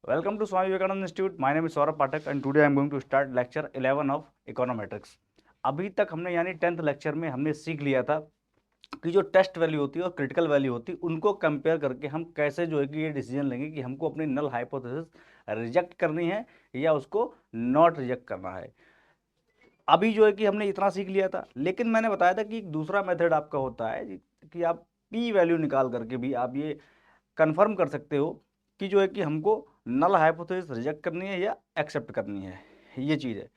Welcome to Swami Vivekananda Institute. My name is Saurabh Pathak and today I am going to start lecture 11 of Econometrics. अभी तक हमने यानी 10th lecture में हमने सीख लिया था कि जो टेस्ट वैल्यू होती है और क्रिटिकल वैल्यू होती है उनको कंपेयर करके हम कैसे जो है कि ये डिसीजन लेंगे कि हमको अपनी नल हाइपोथेसिस रिजेक्ट करनी है या उसको नॉट रिजेक्ट करना है। अभी जो है कि हमने इतना सीख लिया था, लेकिन मैंने बताया था कि एक दूसरा मेथड आपका होता है कि आप पी वैल्यू निकाल करके भी आप ये कंफर्म कर सकते हो कि जो है कि हमको नल हाइपोथेसिस रिजेक्ट करनी है या एक्सेप्ट करनी है, ये चीज़ है।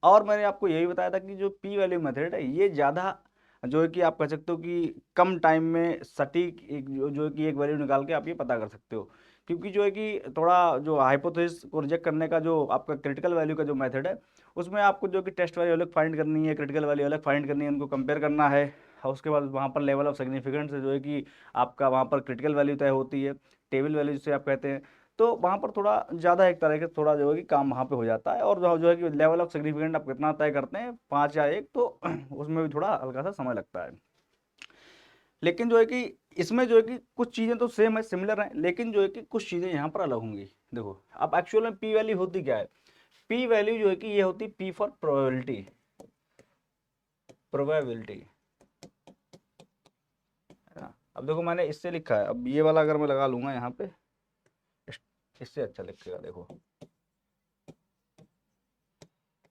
और मैंने आपको यही बताया था कि जो पी वैल्यू मेथड है ये ज़्यादा जो है कि आप कह सकते हो कि कम टाइम में सटीक एक जो है कि एक वैल्यू निकाल के आप ये पता कर सकते हो, क्योंकि जो है कि थोड़ा जो हाइपोथेसिस को रिजेक्ट करने का जो आपका क्रिटिकल वैल्यू का जो मेथड है उसमें आपको जो कि टेस्ट वैल्यू अलग फाइंड करनी है, क्रिटिकल वैल्यू अलग फाइंड करनी है, उनको कंपेयर करना है और उसके बाद वहाँ पर लेवल ऑफ सिग्निफिकेंस जो है कि आपका वहाँ पर क्रिटिकल वैल्यू तय होती है, टेबल वैल्यू जिसे आप कहते हैं। तो वहाँ पर थोड़ा ज़्यादा एक तरह के थोड़ा जो है कि काम वहाँ पे हो जाता है, और जो है कि लेवल ऑफ सिग्निफिकेंट आप कितना तय करते हैं 5 या 1, तो उसमें भी थोड़ा हल्का सा समय लगता है। लेकिन जो है कि इसमें जो है कि कुछ चीज़ें तो सेम है, सिमिलर हैं, लेकिन जो है कि कुछ चीज़ें यहाँ पर अलग होंगी। देखो अब एक्चुअल में पी वैल्यू होती क्या है। पी वैल्यू जो है कि ये होती पी फॉर प्रोबेबिलिटी, प्रोबेबिलिटी है ना। अब देखो मैंने इससे लिखा है, अब ये वाला अगर मैं लगा लूंगा यहाँ पे, इससे अच्छा लिखेगा। देखो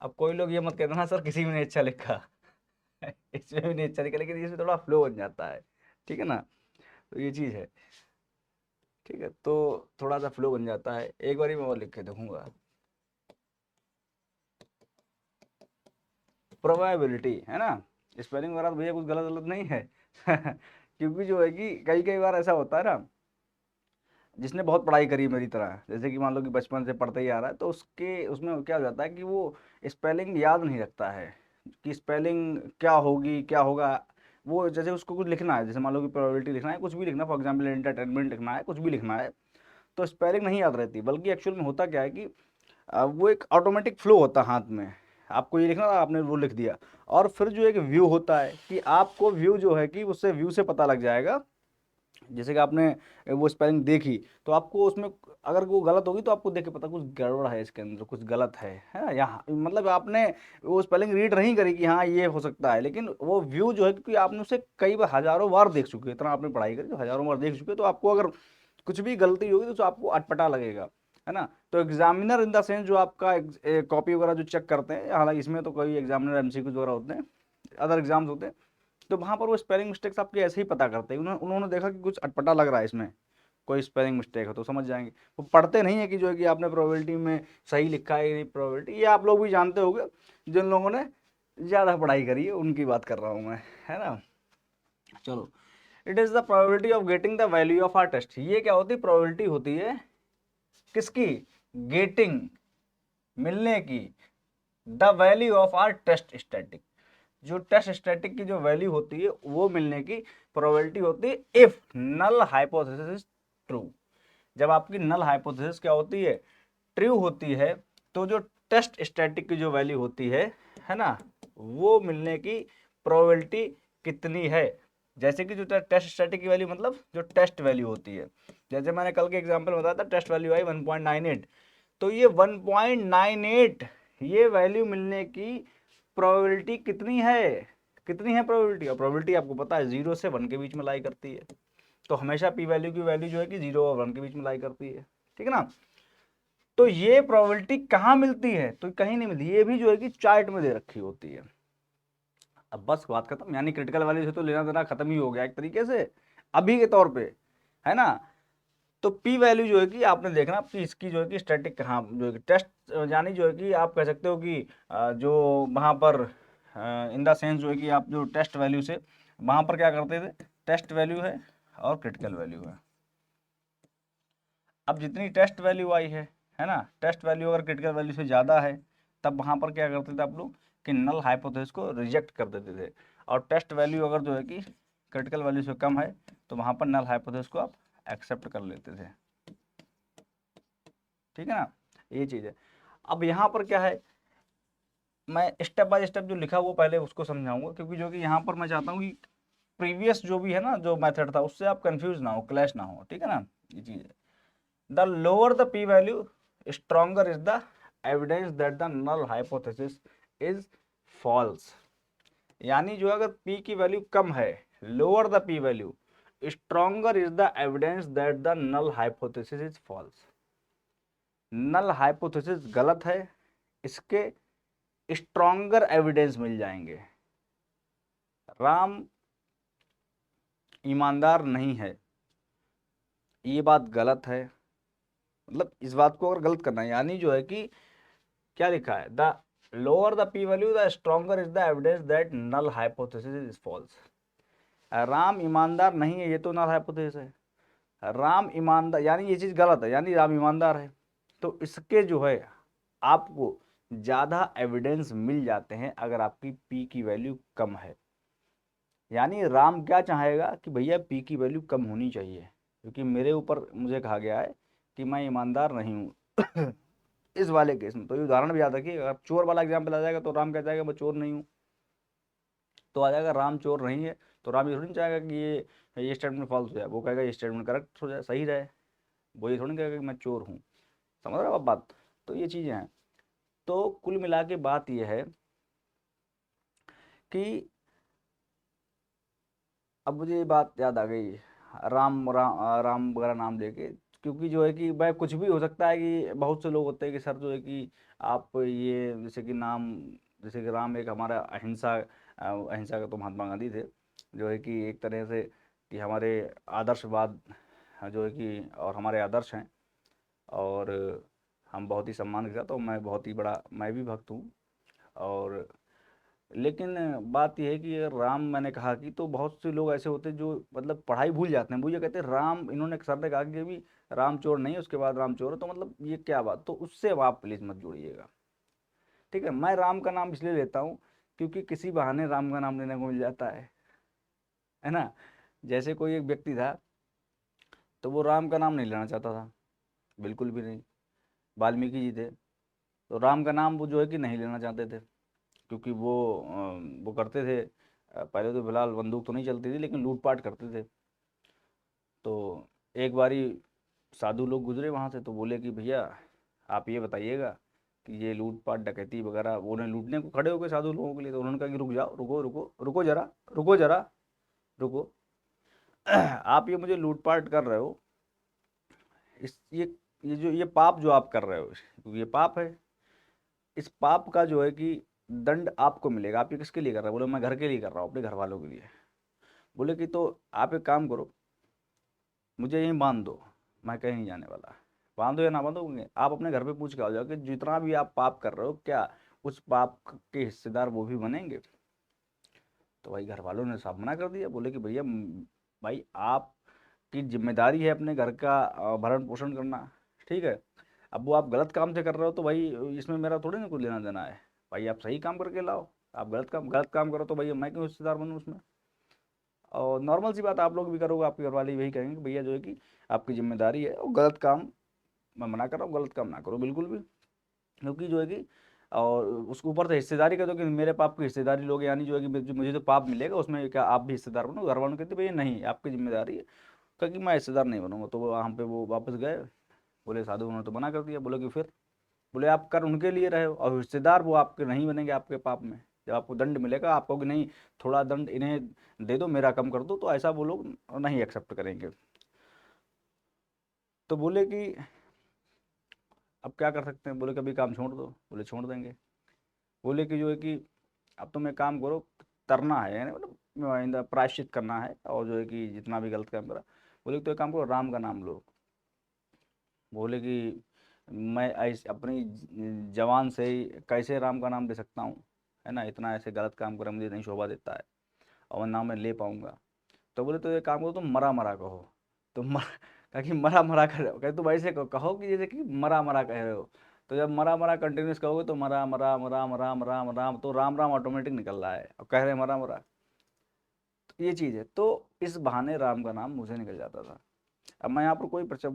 अब कोई लोग ये मत कहना ना सर किसी में नहीं अच्छा लिखा इसमें भी नहीं अच्छा लिखा, लेकिन इसमें थोड़ा फ्लो बन जाता है, ठीक है ना। तो ये चीज़ है, ठीक है, तो थोड़ा सा फ्लो बन जाता है। एक बार मैं और लिख के देखूंगा, प्रोबेबिलिटी है ना। स्पेलिंग वगैरह तो भैया कुछ गलत गलत नहीं है क्योंकि जो है कि कई कई बार ऐसा होता है ना, जिसने बहुत पढ़ाई करी मेरी तरह, जैसे कि मान लो कि बचपन से पढ़ते ही आ रहा है, तो उसके उसमें क्या हो जाता है कि वो स्पेलिंग याद नहीं रखता है कि स्पेलिंग क्या होगी क्या होगा। वो जैसे उसको कुछ लिखना है, जैसे मान लो कि प्रोबेबिलिटी लिखना है, कुछ भी लिखना, फॉर एग्जाम्पल एंटरटेनमेंट लिखना है, कुछ भी लिखना है, तो स्पेलिंग नहीं याद रहती, बल्कि एक्चुअल में होता क्या है कि वो एक ऑटोमेटिक फ्लो होता है हाथ में। आपको ये लिखना था, आपने वो लिख दिया, और फिर जो एक व्यू होता है कि आपको व्यू जो है कि उससे व्यू से पता लग जाएगा। जैसे कि आपने वो स्पेलिंग देखी, तो आपको उसमें अगर वो गलत होगी तो आपको देख के पता कुछ गड़बड़ है, इसके अंदर कुछ गलत है ना। यहाँ मतलब आपने वो स्पेलिंग रीड नहीं करी कि हाँ ये हो सकता है, लेकिन वो व्यू जो है, क्योंकि आपने उसे कई बार हजारों बार देख चुके, इतना आपने पढ़ाई करी तो हजारों बार देख चुके, तो आपको अगर कुछ भी गलती होगी तो आपको अटपटा लगेगा, है ना। तो एग्जामिनर इन द सेंस जो आपका कॉपी वगैरह जो चेक करते हैं, हालांकि इसमें तो कोई एग्जामिनर एमसीक्यूज वगैरह होते हैं, अदर एग्जाम्स होते हैं, तो वहाँ पर वो स्पेलिंग मिस्टेक्स आपके ऐसे ही पता करते हैं। उन्होंने देखा कि कुछ अटपटा लग रहा है इसमें, कोई स्पेलिंग मिस्टेक है, तो समझ जाएंगे। वो पढ़ते नहीं है कि जो है कि आपने प्रोबेबिलिटी में सही लिखा है नहीं प्रोबेबिलिटी, ये आप लोग भी जानते होंगे जिन लोगों ने ज़्यादा पढ़ाई करी है, उनकी बात कर रहा हूँ मैं, है ना। चलो, it is the probability of getting the value of R test. ये क्या होती है, प्रोबेबिलिटी होती है किसकी, गेटिंग, मिलने की, the value of R test static. जो टेस्ट स्टैटिक की जो वैल्यू होती है वो मिलने की प्रोबेबिलिटी होती है इफ नल हाइपोथेसिस ट्रू। जब आपकी नल हाइपोथेसिस क्या होती है, ट्रू होती है, तो जो टेस्ट स्टैटिक की जो वैल्यू होती है ना, वो मिलने की प्रोबेबिलिटी कितनी है। जैसे कि जो टेस्ट स्टैटिक की वैल्यू मतलब जो टेस्ट वैल्यू होती है, जैसे मैंने कल के एग्जांपल बताया था, टेस्ट वैल्यू आई 1.98, तो ये 1.98 ये वैल्यू मिलने की प्रोबेबिलिटी कितनी है, कितनी है प्रोबेबिलिटी। और प्रोबेबिलिटी आपको पता है 0 से 1 के बीच में लाई करती है, तो हमेशा पी वैल्यू की वैल्यू जो है कि 0 और 1 के बीच में लाई करती है, ठीक है ना। तो ये प्रोबेबिलिटी कहाँ मिलती है, तो कहीं नहीं मिलती, ये भी जो है कि चार्ट में दे रखी होती है। अब बस बात खत्म, यानी क्रिटिकल वैल्यू से तो लेना देना खत्म ही हो गया एक तरीके से अभी के तौर पे, है ना। तो पी वैल्यू जो है कि आपने देखना कि इसकी जो है कि स्टैटिक कहाँ जो है कि टेस्ट, यानी जो है कि आप कह सकते हो कि जो वहाँ पर इन द सेंस जो है कि आप जो टेस्ट वैल्यू से वहाँ पर क्या करते थे, टेस्ट वैल्यू है और क्रिटिकल वैल्यू है। अब जितनी टेस्ट वैल्यू आई है ना, टेस्ट वैल्यू अगर क्रिटिकल वैल्यू से ज़्यादा है, तब वहाँ पर क्या करते थे आप लोग कि नल हाइपोथेसिस को रिजेक्ट कर देते थे, और टेस्ट वैल्यू अगर जो है कि क्रिटिकल वैल्यू से कम है, तो वहाँ पर नल हाइपोथेसिस को आप एक्सेप्ट कर लेते थे, ठीक है ना। ये चीज़ है। अब यहाँ पर क्या है, मैं स्टेप बाय स्टेप जो लिखा वो पहले उसको समझाऊंगा, क्योंकि जो कि यहाँ पर मैं चाहता हूँ कि प्रीवियस जो भी है ना जो मेथड था उससे आप कंफ्यूज ना हो, क्लैश ना हो, ठीक है ना। ये चीज़ है, the lower the P value stronger is the evidence that the null hypothesis is false. यानी जो अगर P की वैल्यू कम है, lower the P value, stronger is the evidence that the null hypothesis is false. Null hypothesis गलत है, इसके stronger evidence मिल जाएंगे। राम ईमानदार नहीं है, ये बात गलत है। मतलब इस बात को अगर गलत करना है, यानी जो है कि क्या लिखा है, the lower the P value the stronger is the evidence that null hypothesis is false. Ram ईमानदार नहीं है, ये तो नल हाइपोथेसिस है। राम ईमानदार यानी ये चीज गलत है, यानी राम ईमानदार है, तो इसके जो है आपको ज्यादा एविडेंस मिल जाते हैं अगर आपकी P की वैल्यू कम है। यानी राम क्या चाहेगा कि भैया P की वैल्यू कम होनी चाहिए, क्योंकि मेरे ऊपर मुझे कहा गया है कि मैं ईमानदार नहीं हूँ। इस वाले केस में तो ये उदाहरण भी याद रखिए, अगर चोर वाला एग्जाम्पल आ जाएगा तो राम क्या चाहेगा, मैं चोर नहीं हूँ, तो आ जाएगा राम चोर नहीं है, तो राम ये थोड़ी नहीं चाहेगा कि ये स्टेटमेंट फॉल्स हो जाए, वो कहेगा ये स्टेटमेंट करेक्ट हो जाए, सही रहे। वो ये थोड़ी कहेगा कि मैं चोर हूँ। समझ रहे हो आप बात। तो ये चीज़ें हैं। तो कुल मिला के बात ये है कि अब मुझे ये बात याद आ गई, राम वगैरह नाम लेके, क्योंकि जो है कि भाई कुछ भी हो सकता है कि बहुत से लोग होते हैं कि सर जो है कि आप ये जैसे कि नाम, जैसे कि राम एक हमारा अहिंसा का तो महात्मा गांधी थे, जो है कि एक तरह से कि हमारे आदर्शवाद जो है कि और हमारे आदर्श हैं, और हम बहुत ही सम्मान के साथ, और मैं बहुत ही बड़ा मैं भी भक्त हूँ। और लेकिन बात यह है कि अगर राम मैंने कहा कि, तो बहुत से लोग ऐसे होते हैं जो मतलब पढ़ाई भूल जाते हैं, वो ये कहते हैं राम, इन्होंने सर ने कहा कि भी राम चोर नहीं है, उसके बाद राम चोर है, तो मतलब ये क्या बात, तो उससे अब आप प्लीज़ मत जुड़िएगा। ठीक है, मैं राम का नाम इसलिए लेता हूँ क्योंकि किसी बहाने राम का नाम लेने को मिल जाता है ना। जैसे कोई एक व्यक्ति था, तो वो राम का नाम नहीं लेना चाहता था, बिल्कुल भी नहीं। वाल्मीकि जी थे, तो राम का नाम वो जो है कि नहीं लेना चाहते थे, क्योंकि वो करते थे, पहले तो फिलहाल बंदूक तो नहीं चलती थी, लेकिन लूटपाट करते थे। तो एक बारी साधु लोग गुजरे वहाँ से, तो बोले कि भैया आप ये बताइएगा कि ये लूटपाट डकैती वगैरह, वो उन्हें लूटने को खड़े हो गए साधु लोगों के लिए, तो उन्होंने कहा कि रुक जाओ, रुको रुको रुको जरा, रुको जरा, रुको। आप ये मुझे लूटपाट कर रहे हो, इस ये जो ये पाप जो आप कर रहे हो, ये पाप है। इस पाप का जो है कि दंड आपको मिलेगा। आप ये किसके लिए कर रहे हो? बोले मैं घर के लिए कर रहा हूँ, अपने घर वालों के लिए। बोले कि तो आप एक काम करो, मुझे यहीं बांध दो, मैं कहीं नहीं जाने वाला। बांधो या ना बांधो, आप अपने घर पे पूछ के आ जाओ कि जितना भी आप पाप कर रहे हो, क्या उस पाप के हिस्सेदार वो भी बनेंगे? तो भाई घर वालों ने साफ मना कर दिया, बोले कि भैया भाई आपकी जिम्मेदारी है अपने घर का भरण पोषण करना, ठीक है। अब वो आप गलत काम से कर रहे हो, तो भाई इसमें मेरा थोड़ी ना कुछ लेना देना है। भाई आप सही काम करके लाओ, आप गलत काम करो तो भैया मैं क्यों हिस्सेदार बनूँ उसमें? और नॉर्मल सी बात, आप लोग भी करोगे, आपके घर वाले यही कहेंगे कि भैया जो है कि आपकी जिम्मेदारी है, और गलत काम, मैं मना कर रहा हूँ, गलत काम ना करो बिल्कुल भी। क्योंकि जो है कि और उसके ऊपर से हिस्सेदारी का, तो कि मेरे पाप की हिस्सेदारी लोग, यानी जो है कि मुझे जो पाप मिलेगा उसमें क्या आप भी हिस्सेदार बनो? घर वालों कहते भैया नहीं, आपकी जिम्मेदारी है। कहा कि मैं हिस्सेदार नहीं बनूंगा। तो वो वहाँ पे वो वापस गए, बोले साधु उन्होंने तो मना कर दिया। बोले कि फिर? बोले आप कर उनके लिए रहे हो, और हिस्सेदार वो आपके नहीं बनेंगे आपके पाप में। जब आपको दंड मिलेगा, आपको कि नहीं थोड़ा दंड इन्हें दे दो, मेरा कम कर दो, तो ऐसा वो लोग नहीं एक्सेप्ट करेंगे। तो बोले कि अब क्या कर सकते हैं? बोले कभी काम छोड़ दो। बोले छोड़ देंगे। बोले कि जो है कि अब तुम एक काम करो, तरना है, यानी मतलब प्रायश्चित करना है, और जो है कि जितना भी गलत काम करा, बोले कि तो एक काम करो, राम का नाम लो। बोले कि मैं ऐसे अपनी जवान से ही कैसे राम का नाम ले सकता हूँ, है ना, इतना ऐसे गलत काम करा मुझे नहीं शोभा देता है, और नाम मैं ले पाऊंगा। तो बोले तो एक काम करो, तुम मरा मरा कहो। तो कहा कि मरा मरा कर रहे हो? कहे तुम ऐसे कहो कि जैसे कि मरा मरा कह रहे हो। तो जब मरा मरा कंटिन्यूस कहोगे तो मरा मरा मरा मरा मरा मरा, तो राम राम ऑटोमेटिक निकल रहा है, अब कह रहे हैं मरा मरा। तो ये चीज़ है, तो इस बहाने राम का नाम मुझे निकल जाता था। अब मैं यहाँ पर कोई प्रचार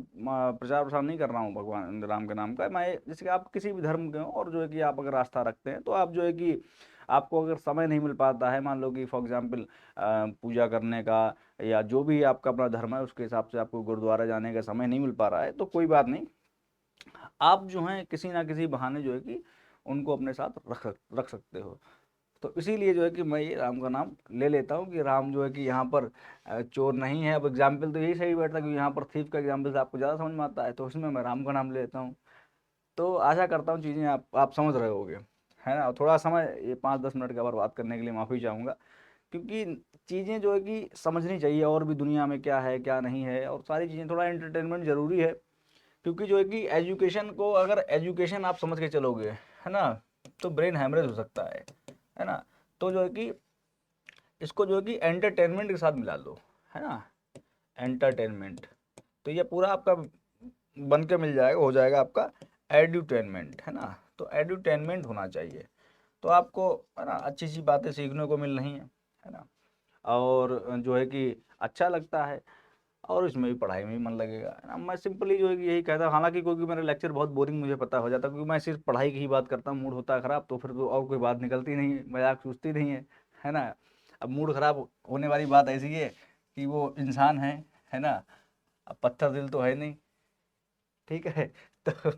प्रसार नहीं कर रहा हूँ भगवान राम के नाम का। मैं जैसे कि आप किसी भी धर्म के हो, और जो है कि आप अगर आस्था रखते हैं, तो आप जो है कि आपको अगर समय नहीं मिल पाता है, मान लो कि फॉर एग्जांपल पूजा करने का, या जो भी आपका अपना धर्म है उसके हिसाब से आपको गुरुद्वारा जाने का समय नहीं मिल पा रहा है, तो कोई बात नहीं, आप जो हैं किसी ना किसी बहाने जो है कि उनको अपने साथ रख सकते हो। तो इसीलिए जो है कि मैं ये राम का नाम ले लेता हूँ कि राम जो है कि यहाँ पर चोर नहीं है। अब एग्जाम्पल तो यही सही बैठता है कि यहाँ पर थीफ का एग्जाम्पल से आपको ज़्यादा समझ में आता है, तो उसमें मैं राम का नाम ले लेता हूँ। तो आशा करता हूँ चीज़ें आप समझ रहे होगे, है ना। थोड़ा समय ये 5-10 मिनट का बार बात करने के लिए माफ़ी चाहूँगा, क्योंकि चीज़ें जो है कि समझनी चाहिए और भी दुनिया में क्या है क्या नहीं है, और सारी चीज़ें, थोड़ा एंटरटेनमेंट ज़रूरी है। क्योंकि जो है कि एजुकेशन को, अगर एजुकेशन आप समझ के चलोगे, है ना, तो ब्रेन हैमरेज हो सकता है ना। तो जो है कि इसको जो है कि एंटरटेनमेंट के साथ मिला लो, है ना, एंटरटेनमेंट, तो ये पूरा आपका बन के मिल जाएगा, हो जाएगा आपका एड्यूटेनमेंट, है ना। तो एड्यूटेनमेंट होना चाहिए, तो आपको, है ना, अच्छी अच्छी बातें सीखने को मिल रही हैं, है ना, और जो है कि अच्छा लगता है, और इसमें भी पढ़ाई में भी मन लगेगा, है ना। मैं सिंपली जो है कि यही कहता हूँ, हालांकि क्योंकि मेरा लेक्चर बहुत बोरिंग मुझे पता हो जाता है, क्योंकि मैं सिर्फ पढ़ाई की ही बात करता हूँ, मूड होता है ख़राब तो फिर तो और कोई बात निकलती नहीं है, मजाक सूझती नहीं है ना। अब मूड ख़राब होने वाली बात ऐसी है कि वो इंसान है ना, अब पत्थर दिल तो है नहीं, ठीक है। तो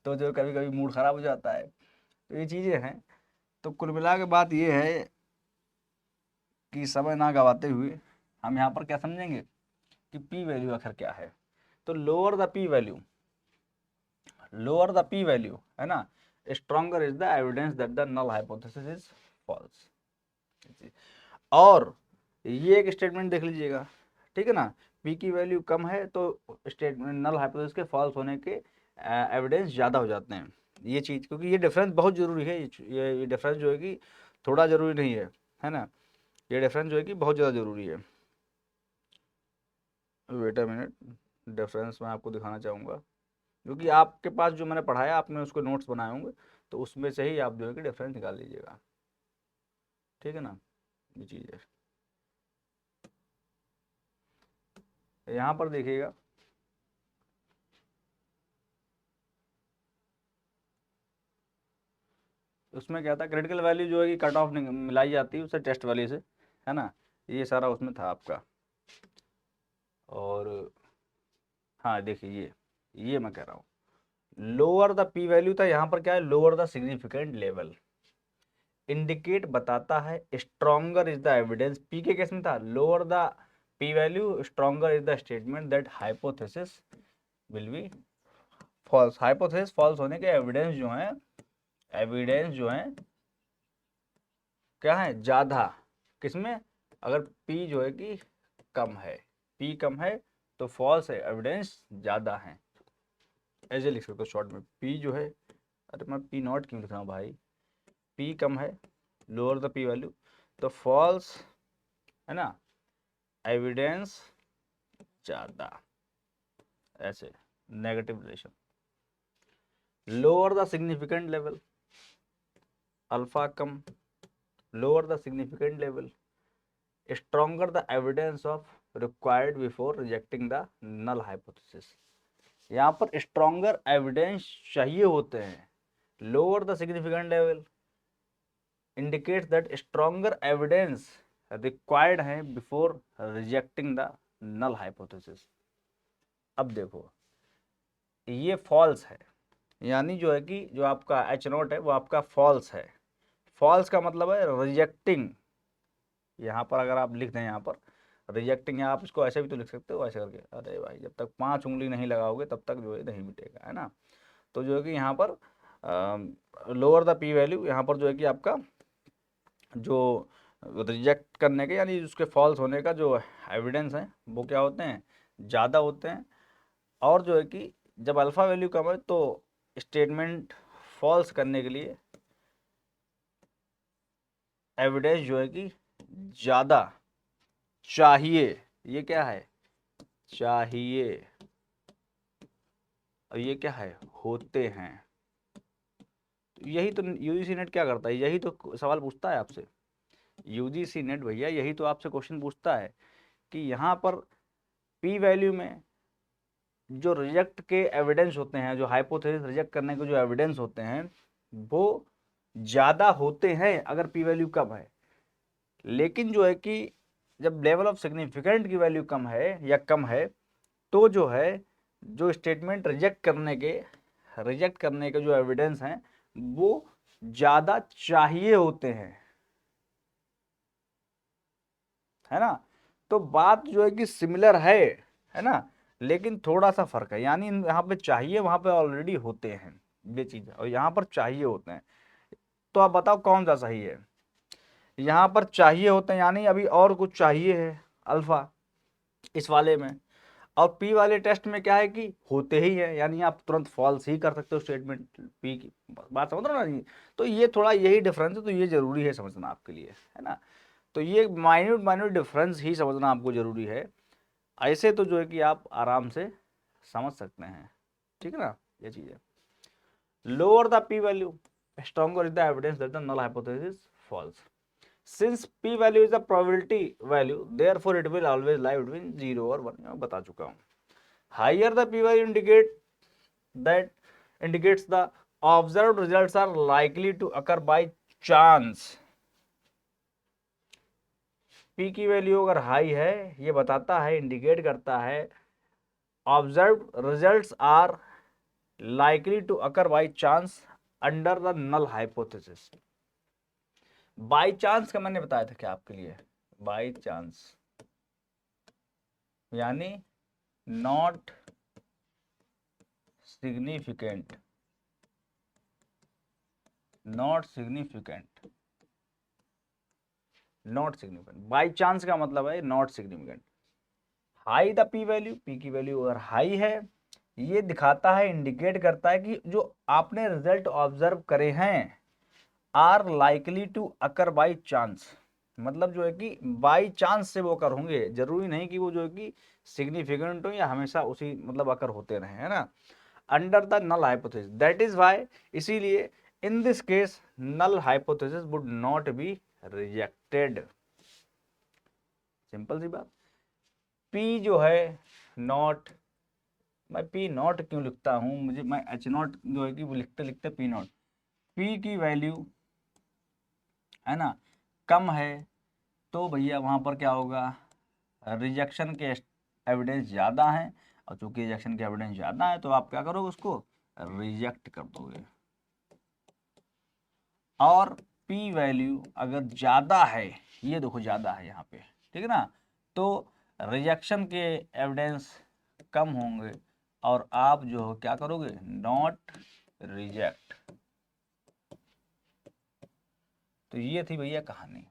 तो जो कभी कभी मूड ख़राब हो जाता है, तो ये चीज़ें हैं। तो कुल मिला के बात ये है कि समय ना गवाते हुए हम यहाँ पर क्या समझेंगे कि पी वैल्यू आखिर क्या है। तो लोअर द पी वैल्यू, है ना, stronger is the evidence that the null hypothesis is false. और ये एक स्टेटमेंट देख लीजिएगा, ठीक है ना, पी की वैल्यू कम है तो स्टेटमेंट नल हाइपोथेसिस के फॉल्स होने के एविडेंस ज़्यादा हो जाते हैं। ये चीज़, क्योंकि ये डिफरेंस बहुत ज़रूरी है, ये डिफरेंस जो है कि थोड़ा ज़रूरी नहीं है ना, ये डिफरेंस जो है कि बहुत ज़्यादा ज़रूरी है। वेट अ मिनट, डिफरेंस मैं आपको दिखाना चाहूँगा, क्योंकि आपके पास जो मैंने पढ़ाया आपने उसको नोट्स बनाए होंगे, तो उसमें से ही आप जो है कि डिफरेंस निकाल लीजिएगा, ठीक है ना। ये चीज़ है, यहाँ पर देखिएगा, उसमें क्या था, क्रिटिकल वैल्यू जो है कि कट ऑफ मिलाई जाती है उससे, टेस्ट वैल्यू से, है ना, ये सारा उसमें था आपका। और हाँ देखिए, ये मैं कह रहा हूँ, लोअर द पी वैल्यू था, यहाँ पर क्या है, lower the significant level indicate बताता है, stronger is the evidence, P के केस में था lower the P value, stronger is the statement that hypothesis will be false. Hypothesis false होने के एविडेंस जो है क्या है, ज़्यादा, किसमें, अगर पी जो है कि कम है, पी कम है तो फॉल्स है, एविडेंस ज़्यादा है, ऐसे लिख सकते हो शॉर्ट में, पी जो है, अरे मैं पी नॉट क्यों लिख रहा हूँ भाई, पी कम है, लोअर द पी वैल्यू, तो फॉल्स, है ना, एविडेंस ज़्यादा, ऐसे negative relation. Lower the significant level, alpha come, lower the significant level, stronger the evidence of required before rejecting the null hypothesis। यहाँ पर stronger evidence चाहिए होते हैं, lower the significant level indicates that stronger evidence required है before rejecting the null hypothesis। अब देखो, ये false है, यानी जो है कि जो आपका H नॉट है वो आपका false है। false का मतलब है rejecting, यहाँ पर अगर आप लिख दें, यहाँ पर रिजेक्टिंग, या आप इसको ऐसे भी तो लिख सकते हो, ऐसे करके, अरे भाई जब तक 5 उंगली नहीं लगाओगे तब तक जो है नहीं मिटेगा, है ना। तो जो है कि यहाँ पर लोअर द पी वैल्यू, यहाँ पर जो है कि आपका जो रिजेक्ट करने के, यानी उसके फॉल्स होने का जो एविडेंस है वो क्या होते हैं, ज़्यादा होते हैं। और जो है कि जब अल्फ़ा वैल्यू कम है तो स्टेटमेंट फॉल्स करने के लिए एविडेंस जो है कि ज़्यादा चाहिए, ये क्या है, चाहिए, और ये क्या है, होते हैं। तो यही तो यूजीसी नेट क्या करता है, यही तो सवाल पूछता है आपसे, यूजीसी नेट भैया यही तो आपसे क्वेश्चन पूछता है कि यहाँ पर पी वैल्यू में जो रिजेक्ट के एविडेंस होते हैं, जो हाइपोथेसिस रिजेक्ट करने के जो एविडेंस होते हैं वो ज़्यादा होते हैं अगर पी वैल्यू कम है। लेकिन जो है कि जब लेवल ऑफ सिग्निफिकेंट की वैल्यू कम है या कम है, तो जो है जो स्टेटमेंट रिजेक्ट करने के रिजेक्ट करने के जो एविडेंस हैं वो ज्यादा चाहिए होते हैं, है ना। तो बात जो है कि सिमिलर है ना, लेकिन थोड़ा सा फर्क है, यानी यहाँ पे चाहिए वहां पे ऑलरेडी होते हैं ये चीज, और यहाँ पर चाहिए होते हैं। तो आप बताओ कौन सा सही है। यहाँ पर चाहिए होते हैं यानी अभी और कुछ चाहिए है अल्फा इस वाले में, और पी वाले टेस्ट में क्या है कि होते ही है, यानी आप तुरंत फॉल्स ही कर सकते हो स्टेटमेंट पी की। बात समझ रहे हो ना जी। तो ये थोड़ा यही डिफरेंस है, तो ये जरूरी है समझना आपके लिए, है ना। तो ये माइन्यूट माइन्यूट डिफरेंस ही समझना आपको जरूरी है, ऐसे तो जो है कि आप आराम से समझ सकते हैं, ठीक है ना। ये चीज़ है। Lower the P value stronger is the evidence that the null hypothesis false. Since p value is a probability value therefore it will always lie between 0 और 1, मैं बता चुका हूँ। Higher the p value that indicates the observed results are likely to occur by chance। p की value अगर high है ये बताता है, इंडिकेट करता है observed results are likely to occur by chance under the null hypothesis। By chance का मैंने बताया था क्या आपके लिए, बाई चांस यानी not significant, not significant, not significant. By chance का मतलब है not significant. High the P value, P की वैल्यू अगर हाई है ये दिखाता है, इंडिकेट करता है कि जो आपने रिजल्ट ऑब्जर्व करे हैं are likely to occur by chance, मतलब जो है कि बाई चांस से वो अकर होंगे, जरूरी नहीं कि वो जो है कि सिग्निफिकेंट हो या हमेशा उसी मतलब अकर होते रहे, है ना। Under the null hypothesis, that is why, इसीलिए in this case null hypothesis would not be rejected. Simple सी बात। पी जो है नॉट, मैं पी नॉट क्यों लिखता हूं, मुझे मैं एच नॉट जो है कि वो लिखते लिखते पी नॉट, पी की वैल्यू है ना कम है तो भैया वहां पर क्या होगा, रिजेक्शन के एविडेंस ज़्यादा है, और चूंकि रिजेक्शन के एविडेंस ज़्यादा है तो आप क्या करोगे, उसको रिजेक्ट कर दोगे। और पी वैल्यू अगर ज़्यादा है, ये देखो ज़्यादा है यहाँ पे, ठीक है ना, तो रिजेक्शन के एविडेंस कम होंगे और आप जो हो क्या करोगे, नॉट रिजेक्ट। तो ये थी भैया कहानी,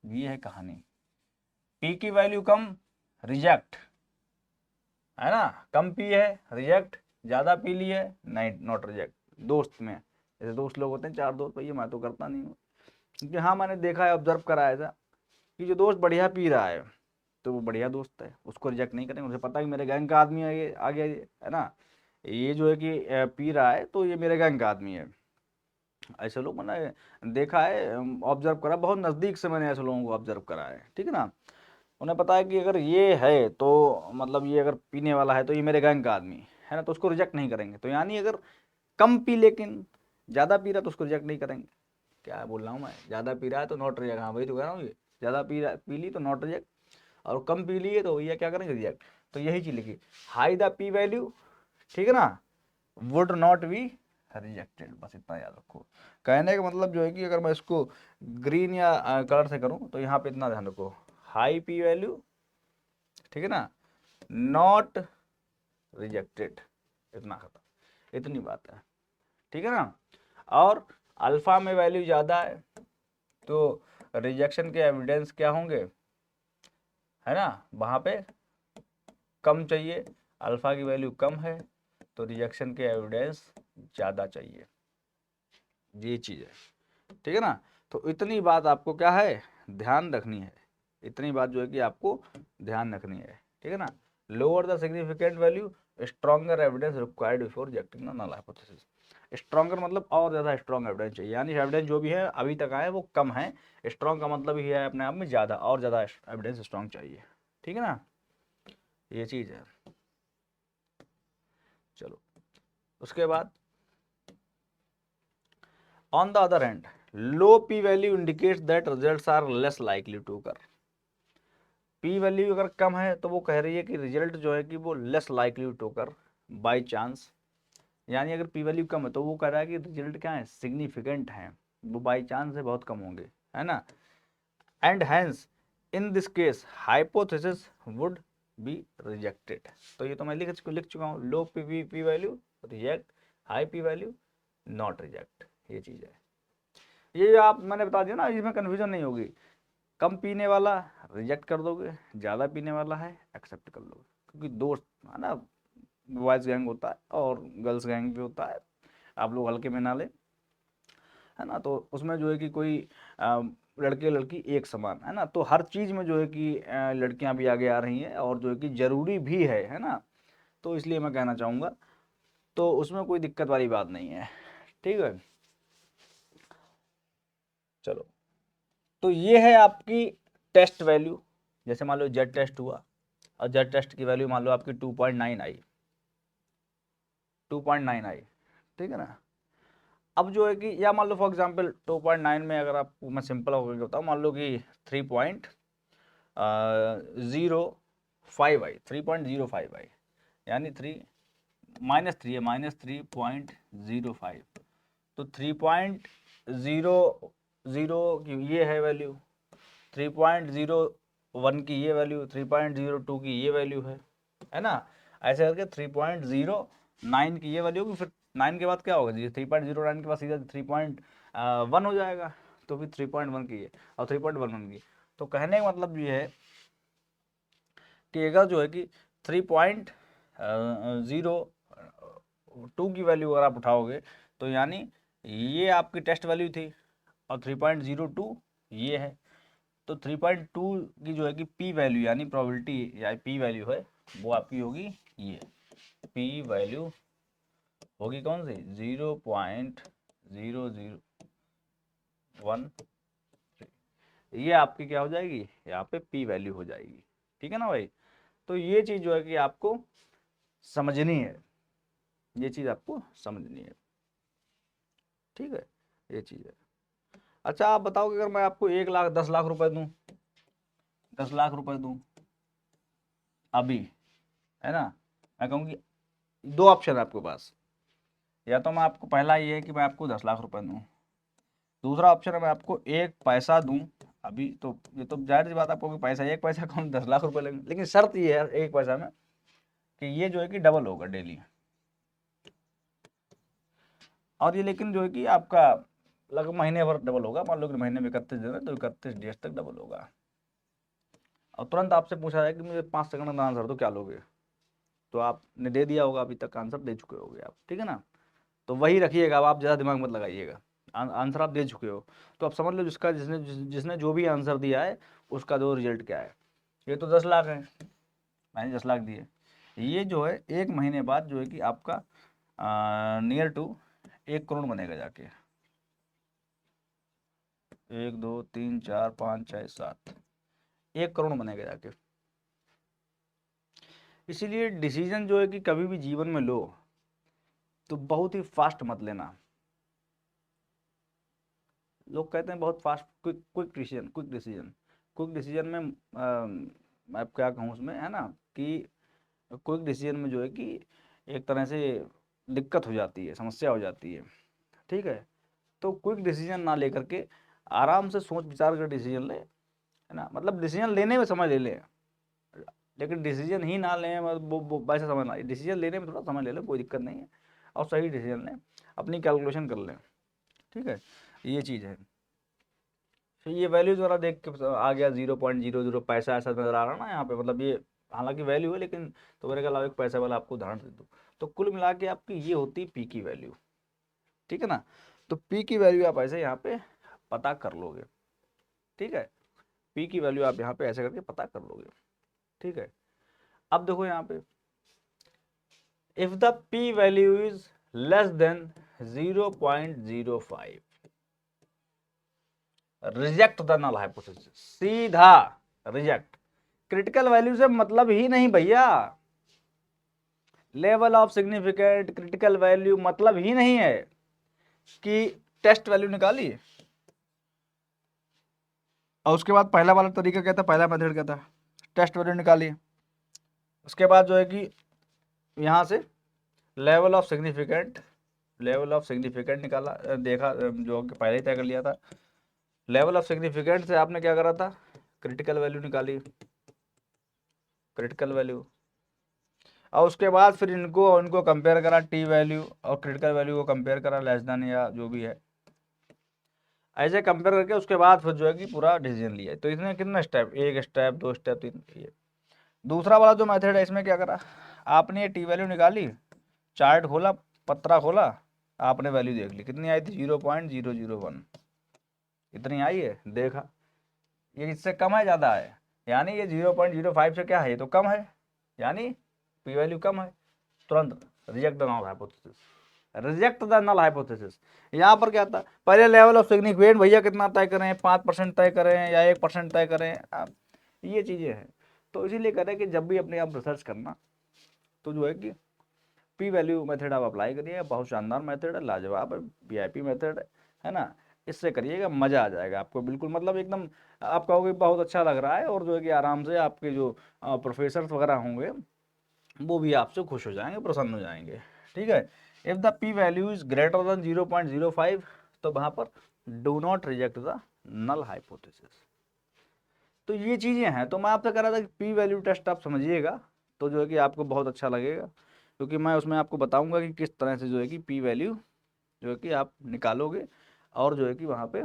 ये है कहानी। पी की वैल्यू कम रिजेक्ट, है ना, कम पी है रिजेक्ट, ज़्यादा पी ली है नहीं नॉट रिजेक्ट। दोस्त में जैसे दोस्त लोग होते हैं, 4 दोस्त, भैया मैं तो करता नहीं हूँ, क्योंकि हाँ मैंने देखा है, ऑब्जर्व करा है ऐसा कि जो दोस्त बढ़िया पी रहा है तो वो बढ़िया दोस्त है, उसको रिजेक्ट नहीं करेंगे, उसे पता है कि मेरे गैंग का आदमी है ये, आ गया ये, है ना। ये जो है कि पी रहा है तो ये मेरे गैंग का आदमी है। ऐसे लोग मैंने देखा है, ऑब्जर्व करा, बहुत नज़दीक से मैंने ऐसे लोगों को ऑब्जर्व करा है, ठीक है ना। उन्हें पता है कि अगर ये है तो मतलब ये अगर पीने वाला है तो ये मेरे गैंग का आदमी है ना, तो उसको रिजेक्ट नहीं करेंगे। तो यानी अगर कम पी लेकिन ज़्यादा पी रहा तो उसको रिजेक्ट नहीं करेंगे। क्या बोल रहा हूँ मैं, ज़्यादा पी रहा है तो नॉट रिजेक्ट, हाँ वही तो कह रहा हूँ, ये ज़्यादा पी ली तो नॉट रिजेक्ट, और कम पी लिए तो भैया क्या करेंगे, रिजेक्ट। तो यही चीज़ लिखी, हाई द पी वैल्यू, ठीक है ना, वुड नॉट बी रिजेक्टेड, बस इतना याद रखो। कहने का मतलब जो है कि अगर मैं इसको ग्रीन या कलर से करूँ तो यहाँ पे इतना ध्यान रखो, हाई पी वैल्यू, ठीक है ना, नॉट रिजेक्टेड, इतना खत्म, इतनी बात है, ठीक है ना। और अल्फा में वैल्यू ज़्यादा है तो रिजेक्शन के एविडेंस क्या होंगे, है ना, वहाँ पे कम चाहिए, अल्फा की वैल्यू कम है तो रिजेक्शन के एविडेंस ज़्यादा चाहिए, ये चीज़ है, ठीक है ना। तो इतनी बात आपको क्या है, ध्यान रखनी है, इतनी बात जो है कि आपको ध्यान रखनी है, ठीक है ना। Lower the significant value stronger evidence required before rejecting the null hypothesis. Stronger मतलब और ज़्यादा स्ट्रॉन्ग एविडेंस चाहिए, यानी एविडेंस जो भी है अभी तक आए वो कम है, स्ट्रॉन्ग का मतलब ही है अपने आप में ज़्यादा, और ज़्यादा एविडेंस स्ट्रॉन्ग चाहिए, ठीक है ना, ये चीज़ है। चलो उसके बाद on the other hand low P value indicates that results are less likely to occur. P value अगर कम है तो वो कह रही है कि रिजल्ट जो है कि वो लेस लाइकली टू कर बाई चांस, यानी अगर पी वैल्यू कम है तो वो कह रहा है कि रिजल्ट क्या है, सिग्निफिकेंट है, वो बाई चांस से बहुत कम होंगे, है ना। And hence in this case hypothesis would be rejected. तो ये तो मैं लिख चुका हूँ, low P value reject, high P value not reject, ये चीज़ है। ये आप मैंने बता दिया ना, इसमें कन्फ्यूजन नहीं होगी। कम पीने वाला रिजेक्ट कर दोगे, ज़्यादा पीने वाला है एक्सेप्ट कर लोगे, क्योंकि दोस्त है ना, बॉयज़ गैंग होता है और गर्ल्स गैंग भी होता है, आप लोग हल्के में ना ले, है ना। तो उसमें जो है कि कोई लड़के लड़की एक समान, है ना। तो हर चीज़ में जो है कि लड़कियां भी आगे आ रही हैं और जो है कि ज़रूरी भी है ना। तो इसलिए मैं कहना चाहूँगा, तो उसमें कोई दिक्कत वाली बात नहीं है, ठीक है। चलो, तो ये है आपकी टेस्ट वैल्यू। जैसे मान लो जेड टेस्ट हुआ और जेड टेस्ट की वैल्यू मान लो आपकी 2.9 आई, 2.9 आई, ठीक है ना। अब जो है कि या मान लो फॉर एग्जांपल 2.9 में अगर आपको मैं सिंपल होकर बताऊँ, मान लो कि 3.05 आई, 3.05 आई, यानी 3 है, -3 है, -3.05। तो 3.00 की ये है वैल्यू, 3.01 की ये वैल्यू, 3.02 की ये वैल्यू है ना। ऐसे करके 3.09 की ये वैल्यू होगी, फिर 9 के बाद क्या होगा जी, 3.09 के बाद सीधा 3.1 हो जाएगा, तो फिर 3.1 की है और 3.11 की। तो कहने का मतलब ये है कि अगर जो है कि 3.02 की वैल्यू अगर आप उठाओगे, तो यानी ये आपकी टेस्ट वैल्यू थी और 3.02 ये है। तो 3.2 की जो है कि पी वैल्यू यानी प्रोबेबिलिटी या पी वैल्यू है, वो आपकी होगी ये पी वैल्यू होगी कौन सी, 0.0013। ये आपकी क्या हो जाएगी, यहाँ पे पी वैल्यू हो जाएगी, ठीक है ना भाई। तो ये चीज़ जो है कि आपको समझनी है, ये चीज़ आपको समझनी है, ठीक है, ये चीज़ है। अच्छा आप बताओ कि अगर मैं आपको 1 लाख 10 लाख रुपए दूं, 10 लाख रुपए दूं अभी, है ना, मैं कहूँ कि दो ऑप्शन है आपके पास, या तो मैं आपको, पहला ये है कि मैं आपको 10 लाख रुपए दूं, दूसरा ऑप्शन है मैं आपको 1 पैसा दूं अभी। तो ये तो जाहिर सी बात, आपको कि पैसा 1 पैसा कौन 10 लाख रुपए लेंगे, लेकिन शर्त ये है 1 पैसा में कि ये जो है कि डबल होगा डेली, और ये लेकिन जो है कि आपका लगभग महीने भर डबल होगा। मान लो कि महीने में 31 दिन है तो 31 डेज तक डबल होगा। और तुरंत आपसे पूछा जाए कि मुझे 5 सेकंड का आंसर दो, क्या लोगे, तो आपने दे दिया होगा, अभी तक आंसर दे चुके होगे आप, ठीक है ना। तो वही रखिएगा, अब आप ज़्यादा दिमाग मत लगाइएगा, आंसर आप दे चुके हो। तो आप समझ लो जिसका जिसने जिसने जो भी आंसर दिया है उसका जो रिजल्ट क्या है। ये तो 10 लाख है, मैंने 10 लाख दिए, ये जो है 1 महीने बाद जो है कि आपका नियर टू 1 करोड़ बनेगा जाके, 1 2 3 4 5 6 7, 1 करोड़ बनेगा जाके। इसीलिए डिसीजन जो है कि कभी भी जीवन में लो तो बहुत ही फास्ट मत लेना। लोग कहते हैं बहुत fast, quick quick decision, quick decision, quick decision में मैं क्या कहूँ उसमें, है ना, कि क्विक डिसीजन में जो है कि एक तरह से दिक्कत हो जाती है, समस्या हो जाती है, ठीक है। तो क्विक डिसीजन ना लेकर के आराम से सोच विचार कर डिसीजन ले, है ना। मतलब डिसीजन लेने में समय ले लें, लेकिन डिसीजन ही ना लें, वो वैसे समझ ना, डिसीजन लेने में थोड़ा समय ले लें, कोई दिक्कत नहीं है, और सही डिसीजन लें, अपनी कैलकुलेशन कर लें, ठीक है, ये चीज़ है। तो ये वैल्यूज वगैरह देख के आ गया 0.00 पैसा ऐसा नजर आ रहा ना यहाँ पे, मतलब ये हालांकि वैल्यू है लेकिन, तो मेरे अलावा एक पैसा वाला आपको उदाहरण दे दूँ। तो कुल मिला के आपकी ये होती है पी की वैल्यू, ठीक है ना। तो पी की वैल्यू आप ऐसे यहाँ पे पता कर लोगे, ठीक है, पी की वैल्यू आप यहाँ पे ऐसे करके पता कर लोगे, ठीक है। अब देखो यहाँ पे, if the P value is less than 0.05 reject the null hypothesis, सीधा रिजेक्ट। क्रिटिकल वैल्यू से मतलब ही नहीं भैया, level of significant critical value मतलब ही नहीं है कि टेस्ट वैल्यू निकाली और उसके बाद पहला वाला तरीका क्या था, पहला मेथड क्या था, टेस्ट वैल्यू निकाली, उसके बाद जो है कि यहाँ से level of significant, level of significant निकाला, देखा, जो कि पहले ही तय कर लिया था। लेवल ऑफ सिग्निफिकेंट से आपने क्या करा था, क्रिटिकल वैल्यू निकाली, क्रिटिकल वैल्यू, और उसके बाद फिर इनको इनको कंपेयर करा, टी वैल्यू और क्रिटिकल वैल्यू को कंपेयर करा, लेस देन या जो भी है, ऐसे कंपेयर करके उसके बाद फिर जो है कि पूरा डिसीजन लिया। तो इसने कितना स्टेप, एक स्टेप, दो स्टेप, तीन, ये दूसरा वाला जो मेथड है इसमें क्या करा, आपने ये टी वैल्यू निकाली, चार्ट खोला, पत्रा खोला, आपने वैल्यू देख ली, कितनी आई थी, 0.001, इतनी आई है, देखा ये इससे कम है ज़्यादा है, यानी ये 0.05 से क्या है, ये तो कम है, यानी पी वैल्यू कम है, तुरंत reject the null hypothesis, reject the null hypothesis. यहाँ पर क्या था, पहले लेवल ऑफ सिग्निफिकेंट भैया कितना तय करें, 5% तय करें या 1% तय करें, ये चीज़ें हैं। तो इसीलिए करें कि जब भी अपने आप रिसर्च करना तो जो है कि पी वैल्यू मेथड आप अप्लाई करिए, बहुत शानदार मेथड है, लाजवाब है, वीआईपी मेथड है ना, इससे करिएगा, मज़ा आ जाएगा आपको, बिल्कुल मतलब एकदम आप कहोगे बहुत अच्छा लग रहा है, और जो है कि आराम से आपके जो प्रोफेसर वगैरह होंगे वो भी आपसे खुश हो जाएंगे, प्रसन्न हो जाएंगे, ठीक है। If the P value is greater than 0.05, तो वहाँ पर do not reject the null hypothesis. तो ये चीज़ें हैं, तो मैं आपसे कह रहा था कि पी वैल्यू टेस्ट आप समझिएगा, तो जो है कि आपको बहुत अच्छा लगेगा, क्योंकि मैं उसमें आपको बताऊंगा कि किस तरह से जो है कि पी वैल्यू जो है कि आप निकालोगे, और जो है कि वहाँ पे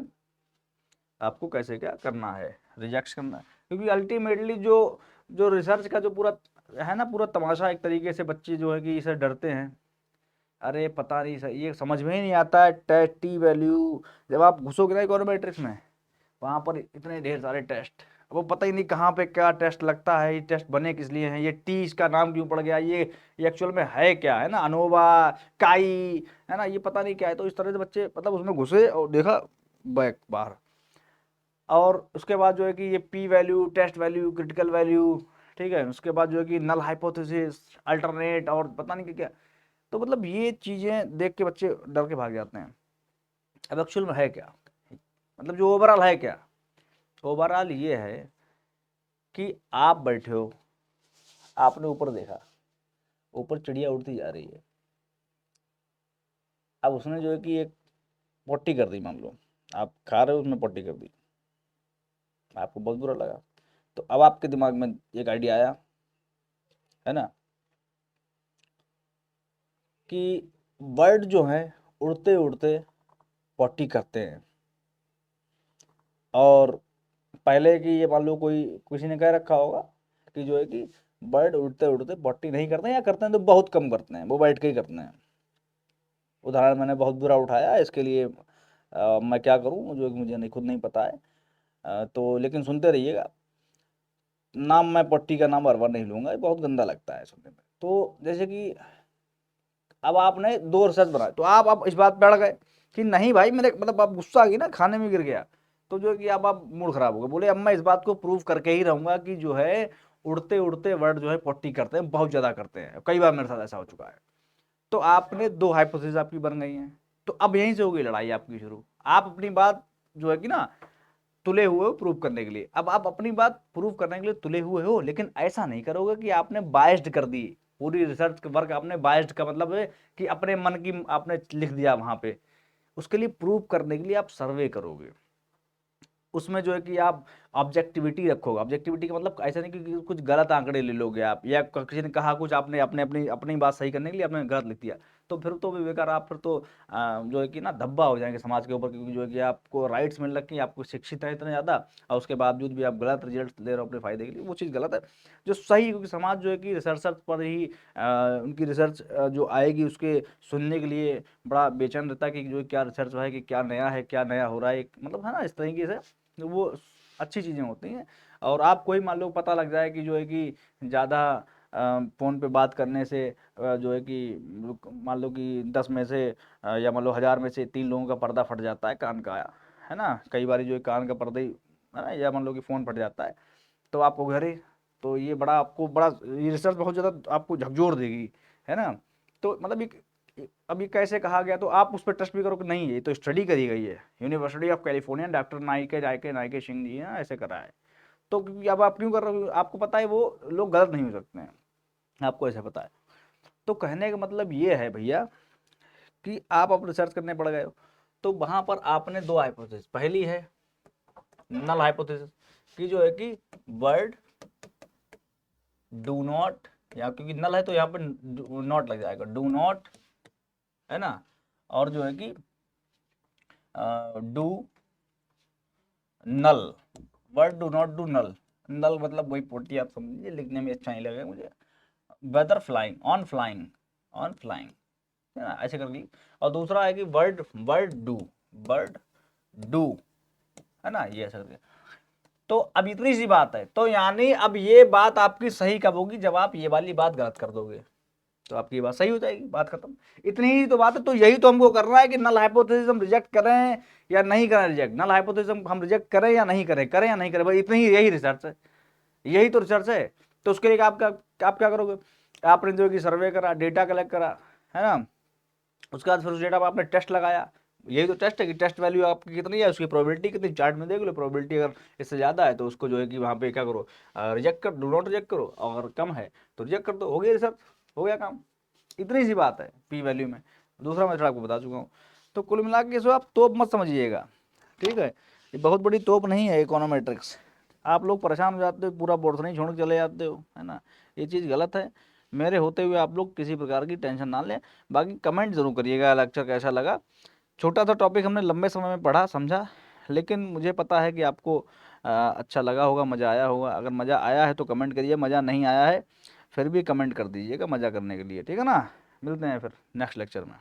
आपको कैसे क्या करना है, रिजेक्ट करना है, क्योंकि अल्टीमेटली जो जो रिसर्च का जो पूरा है ना, पूरा तमाशा एक तरीके से बच्चे जो है कि इसे डरते हैं, अरे पता नहीं ये समझ में ही नहीं आता है, टेस्ट टी वैल्यू, जब आप घुसोगे ना इकोनोमेट्रिक्स में, वहाँ पर इतने ढेर सारे टेस्ट, वो पता ही नहीं कहाँ पे क्या टेस्ट लगता है, ये टेस्ट बने किस लिए हैं, ये टी इसका नाम क्यों पड़ गया, ये एक्चुअल में है क्या, है ना, अनोवा, काई, है ना, ये पता नहीं क्या है। तो इस तरह से बच्चे मतलब उसमें घुसे और देखा बैक बाहर, और उसके बाद जो है कि ये P value, test value, critical value, ठीक है, उसके बाद जो है कि नल हाइपोथेसिस, अल्टरनेट, और पता नहीं क्या क्या। तो मतलब ये चीज़ें देख के बच्चे डर के भाग जाते हैं। अब एक्चुअल में है क्या, मतलब जो ओवरऑल है क्या, ओवरऑल ये है कि आप बैठे हो, आपने ऊपर देखा, ऊपर चिड़िया उड़ती जा रही है, अब उसने जो है कि एक पट्टी कर दी, मान लो आप खा रहे हो, उसने पट्टी कर दी, आपको बहुत बुरा लगा, तो अब आपके दिमाग में एक आइडिया आया, है ना, कि बर्ड जो है उड़ते उड़ते पट्टी करते हैं, और पहले की ये मान लो कोई किसी ने कह रखा होगा कि जो है कि बर्ड उड़ते उड़ते पट्टी नहीं करते हैं, या करते हैं तो बहुत कम करते हैं, वो बैठ के ही करते हैं। उदाहरण मैंने बहुत बुरा उठाया, इसके लिए मैं क्या करूं, जो कि मुझे नहीं, खुद नहीं पता है, तो लेकिन सुनते रहिएगा, नाम मैं पट्टी का नाम बार बार नहीं लूंगा, ये बहुत गंदा लगता है सुनने में। तो जैसे कि अब आपने दो रिसर्च बनाए, तो आप इस बात पे अड़ गए कि नहीं भाई, मेरे मतलब आप गुस्सा आ गई ना, खाने में गिर गया, तो जो है कि अब आप मूड खराब हो गया, बोले अब मैं इस बात को प्रूव करके ही रहूंगा कि जो है उड़ते उड़ते वर्ड जो है पट्टी करते हैं, बहुत ज्यादा करते हैं, कई बार मेरे साथ ऐसा हो चुका है। तो आपने दो हाइपोथेसिस आपकी बन गई हैं, तो अब यहीं से हो गई लड़ाई आपकी शुरू। आप अपनी बात जो है कि ना तुले हुए हो प्रूव करने के लिए, अब आप अपनी बात प्रूव करने के लिए तुले हुए हो, लेकिन ऐसा नहीं करोगे कि आपने बायस्ड कर दी पूरी रिसर्च वर्क, आपने बायस्ड का मतलब है कि अपने मन की आपने लिख दिया वहां पे। उसके लिए प्रूव करने के लिए आप सर्वे करोगे, उसमें जो है कि आप ऑब्जेक्टिविटी रखोगे। ऑब्जेक्टिविटी का मतलब ऐसा नहीं कि कुछ गलत आंकड़े ले लोगे आप, या किसी ने कहा कुछ, आपने अपने अपनी अपनी बात सही करने के लिए आपने गलत लिख दिया, तो फिर तो बेकार, आप फिर तो जो है कि ना धब्बा हो जाएंगे समाज के ऊपर, क्योंकि जो है कि आपको राइट्स मिल रखी हैं, आपको शिक्षित है इतना ज़्यादा, और उसके बावजूद भी आप गलत रिजल्ट ले रहे हो अपने फायदे के लिए, वो चीज़ गलत है। जो सही, क्योंकि समाज जो है कि रिसर्चर पर ही उनकी रिसर्च जो आएगी उसके सुनने के लिए बड़ा बेचैन रहता है कि जो क्या रिसर्च है, कि क्या नया है, क्या नया हो रहा है, मतलब है ना, इस तरीके से वो अच्छी चीज़ें होती हैं। और आपको ही मान लो पता लग जाए कि जो है कि ज़्यादा फ़ोन पे बात करने से जो है कि मान लो कि 10 में से या मान लो 1000 में से 3 लोगों का पर्दा फट जाता है कान का, है ना, कई बार जो है कान का पर्दा ही, है ना, या मान लो कि फ़ोन फट जाता है, तो आपको घर ही, तो ये बड़ा आपको बड़ा, ये रिसर्च बहुत ज़्यादा आपको झकझोर देगी, है ना। तो मतलब अब ये कैसे कहा गया, तो आप उस पर ट्रस्ट भी करो कि नहीं, ये तो स्टडी करी गई है, यूनिवर्सिटी ऑफ कैलिफोर्निया, डॉक्टर नाइके नाइके नाइके सिंह जी हैं, ऐसे करा है। तो क्योंकि अब आप क्यों कर रहे हो, आपको पता है वो लोग गलत नहीं हो सकते हैं, आपको ऐसा पता है। तो कहने का मतलब ये है भैया कि आप अब रिसर्च करने पड़ गए हो, तो वहां पर आपने दो हाइपोथेसिस, पहली है नल हाइपोथेसिस कि जो है कि वर्ड डू नॉट, या क्योंकि नल है तो यहाँ पर नॉट लग जाएगा, डू नॉट, है ना, और जो है कि do null, word do not do null, null मतलब वही पोटी, आप समझिए, लिखने में अच्छा नहीं लगेगा मुझे, whether flying, on flying, on flying, है ना, ऐसे कर ली। और दूसरा है कि word word do, word do, है ना, ये ऐसा करके। तो अब इतनी सी बात है, तो यानी अब ये बात आपकी सही कब होगी, जब आप ये वाली बात गलत कर दोगे, तो आपकी बात सही हो जाएगी, बात खत्म। इतनी ही तो बात है। तो यही तो हमको करना है कि नल हाइपोथेसिस हम रिजेक्ट करें या नहीं करें, रिजेक्ट, नल हाइपोथेसिस हम रिजेक्ट करें या नहीं करें, करें या नहीं करें, भाई इतनी ही, यही रिसर्च है, यही तो रिसर्च है। तो उसके लिए आप क्या करोगे, आपने जो कि सर्वे करा, डेटा कलेक्ट करा, है ना, उसके बाद फिर उस डेटा पर आपने टेस्ट लगाया, यही तो टेस्ट है कि टेस्ट वैल्यू आपकी कितनी है, उसकी प्रोबेबिलिटी कितनी, चार्ट में देख लो, प्रोबेबिलिटी अगर इससे ज़्यादा है तो उसको जो है कि वहाँ पे क्या करो, रिजेक्ट कर, डू नॉट रिजेक्ट करो, अगर कम है तो रिजेक्ट कर दो, हो गया रिसर्च, हो गया काम, इतनी सी बात है पी वैल्यू में। दूसरा मेथड आपको बता चुका हूँ। तो कुल मिला के इसको आप तोप मत समझिएगा, ठीक है, ये बहुत बड़ी तोप नहीं है इकोनोमेट्रिक्स। आप लोग परेशान हो जाते हो, पूरा बोर्ड नहीं छोड़ के चले जाते हो, है ना, ये चीज़ गलत है। मेरे होते हुए आप लोग किसी प्रकार की टेंशन ना लें। बाकी कमेंट जरूर करिएगा लेक्चर कैसा लगा। छोटा सा टॉपिक हमने लंबे समय में पढ़ा, समझा, लेकिन मुझे पता है कि आपको अच्छा लगा होगा, मज़ा आया होगा। अगर मज़ा आया है तो कमेंट करिए, मज़ा नहीं आया है फिर भी कमेंट कर दीजिएगा, मज़ा करने के लिए, ठीक है ना। मिलते हैं फिर नेक्स्ट लेक्चर में।